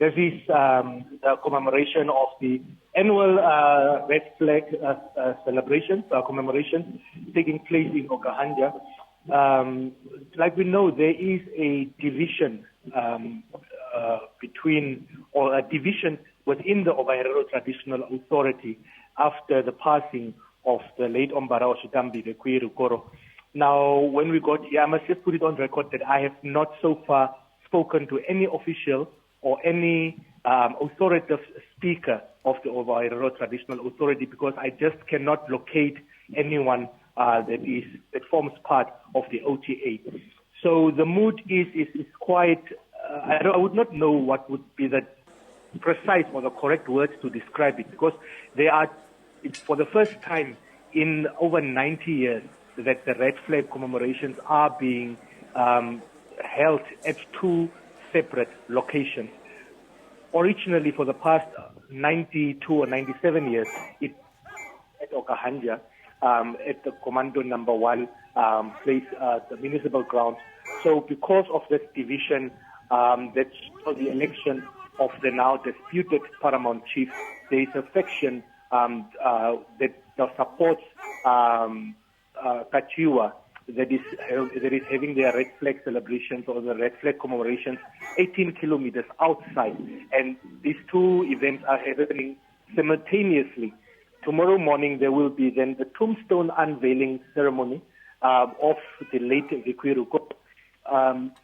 This is the commemoration of the annual red flag celebrations, commemorations taking place in Okahandja. Like we know, there is a division within the Ovaherero Traditional Authority after the passing of the late Ombara Oshitambi, the Kwiru. Now, when we got here, I must just put it on record that I have not so far spoken to any official or any authoritative speaker of the Ovaherero Traditional Authority because I just cannot locate anyone that forms part of the OTA. So the mood is quite, I would not know what would be the precise or the correct words to describe it because it's for the first time in over 90 years that the red flag commemorations are being held at two separate locations. Originally, for the past 92 or 97 years, it at Okahandja, at the Commando Number 1 place, the municipal grounds. So because of this division, that's for the election of the now disputed Paramount chief, there is a faction that supports Kachiwa that is having their red flag celebrations or the red flag commemorations 18 kilometers outside. And these two events are happening simultaneously. Tomorrow morning there will be then the tombstone unveiling ceremony of the late Vikwiruko.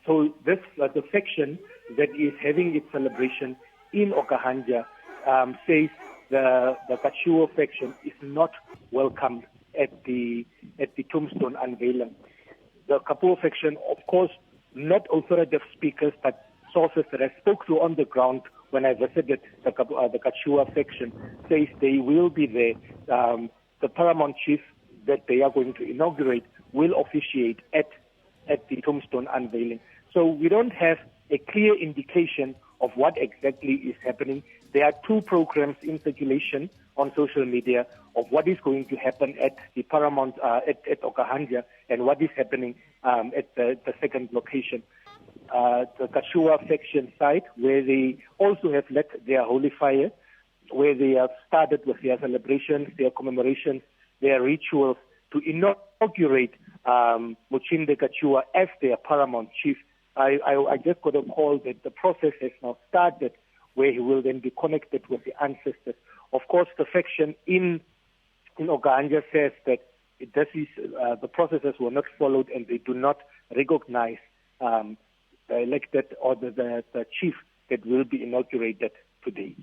So this the faction that is having its celebration in Okahandja says the Kachiwa faction is not welcomed at the tombstone unveiling. The Kapuo faction, of course, not authoritative speakers, but sources that I spoke to on the ground when I visited the Kachiwa faction, says they will be there. The Paramount chief that they are going to inaugurate will officiate at the tombstone unveiling. So we don't have a clear indication of what exactly is happening. There are two programs in circulation on social media of what is going to happen at the Paramount at Okahandja and what is happening at the second location. The Kachiwa faction side, where they also have lit their holy fire, where they have started with their celebrations, their commemorations, their rituals to inaugurate Muchinde Kachiwa as their Paramount chief. I just got a call that the process has now started, where he will then be connected with the ancestors. Of course, the faction in Okahandja says that the processes were not followed and they do not recognize the elected or the chief that will be inaugurated today.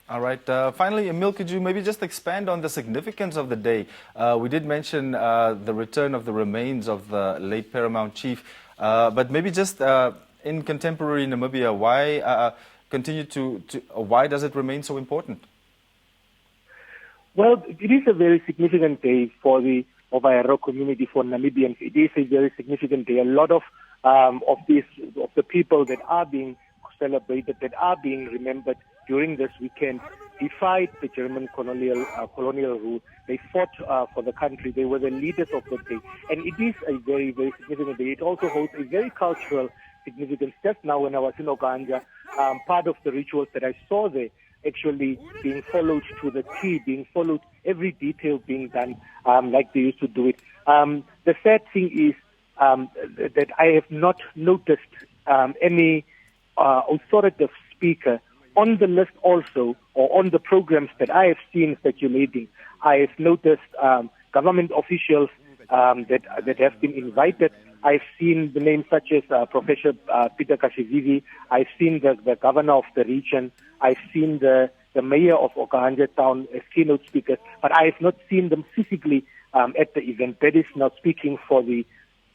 All right. Finally, Emil, could you maybe just expand on the significance of the day? We did mention the return of the remains of the late Paramount chief, but maybe just in contemporary Namibia, why why does it remain so important? Well, it is a very significant day for the Ovaherero community, for Namibians. It is a very significant day. A lot of the people that are being celebrated, that are being remembered during this weekend, defied the German colonial rule. They fought for the country. They were the leaders of the day. And it is a very, very significant day. It also holds a very cultural significance. Just now when I was in Okahandja, part of the rituals that I saw there actually being followed to the T, being followed, every detail being done like they used to do it. The sad thing is that I have not noticed any authoritative speaker on the list also, or on the programs that I have seen circulating. I have noticed government officials that have been invited. I've seen the names such as Professor Peter Kashivivi. I've seen the governor of the region. I've seen the mayor of Okahandja town as keynote speakers, but I have not seen them physically at the event. That is not speaking for the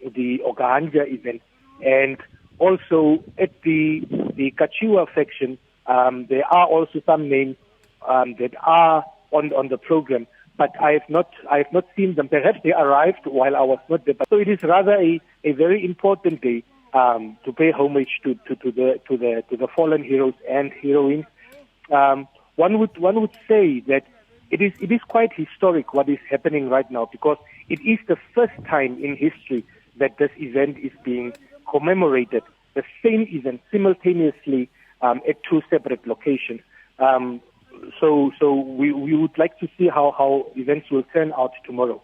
Okahandja event. And also at the Kachiwa faction, there are also some names that are on the program, but I have not seen them. Perhaps they arrived while I was not there. So it is rather a very important day to pay homage to the fallen heroes and heroines. One would say that it is quite historic what is happening right now, because it is the first time in history that this event is being commemorated. The same event simultaneously at two separate locations. So we would like to see how events will turn out tomorrow.